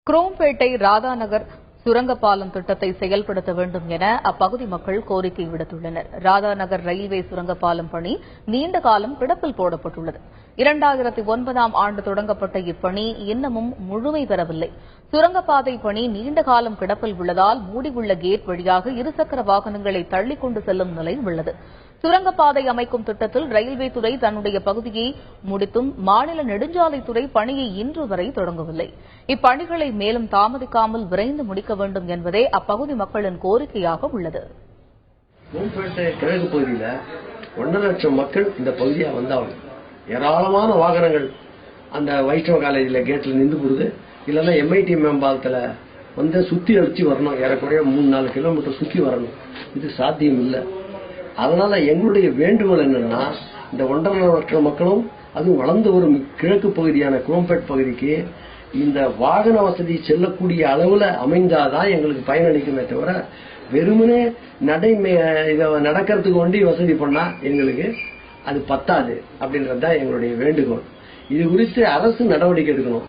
குரோம்பேட்டை ராதாநகர் சுரங்கப்பாலம் திட்டத்தை செயல்படுத்த வேண்டும் என அப்பகுதி மக்கள் கோரிக்கை விடுத்துள்ளனர். ராதாநகர் ரயில்வே சுரங்கப்பாலம் பணி நீண்ட காலம் கிடப்பில் போடப்பட்டுள்ளது. 2009ஆம் ஆண்டு தொடங்கப்பட்ட இப்பணி இன்னமும் முழுமை பெறவில்லை. சுரங்கப்பாதை பணி நீண்ட காலம் கிடப்பில் உள்ளதால் மூடியுள்ள கேட் வழியாக இருசக்கர வாகனங்களை தள்ளிக் கொண்டு செல்லும் நிலை உள்ளது. சுரங்கப்பாதை அமைக்கும் திட்டத்தில் ரயில்வே துறை தன்னுடைய பகுதியை முடித்தும் மாநில நெடுஞ்சாலைத்துறை பணியை இன்று வரை தொடங்கவில்லை. இப்பணிகளை மேலும் தாமதிக்காமல் விரைந்து முடிக்க வேண்டும் என்பதே அப்பகுதி மக்களின் கோரிக்கையாக உள்ளது. குரோம்பேட்டை கிழக்கு பகுதியில் 1.5 லட்சம் மக்கள் இந்த பகுதியா வந்தாங்க. ஏராளமான வாகனங்கள் அந்த வைஷ்ணவ காலேஜில் கேட்டில் நின்று போடுது. இல்லைன்னா MIT மேம்பாலத்தில் வந்து சுற்றி அடிச்சு வரணும். ஏறக்குறைய 3-4 கிலோமீட்டர் சுற்றி வரணும். இது சாத்தியம் இல்லை. அதனால எங்களுடைய வேண்டுகோள் என்னன்னா, இந்த 1.5 லட்சம் மக்களும் அதுவும் வளர்ந்து வரும் கிழக்கு பகுதியான குரோம்பேட் பகுதிக்கு இந்த வாகன வசதி செல்லக்கூடிய அளவுல அமைந்தாதான் எங்களுக்கு பயனளிக்குமே தவிர வெறுமனே நடக்கிறதுக்கு வண்டி வசதி பண்ணா எங்களுக்கு அது பத்தாது அப்படின்றதுதான் எங்களுடைய வேண்டுகோள். இது குறித்து அரசு நடவடிக்கை எடுக்கணும்.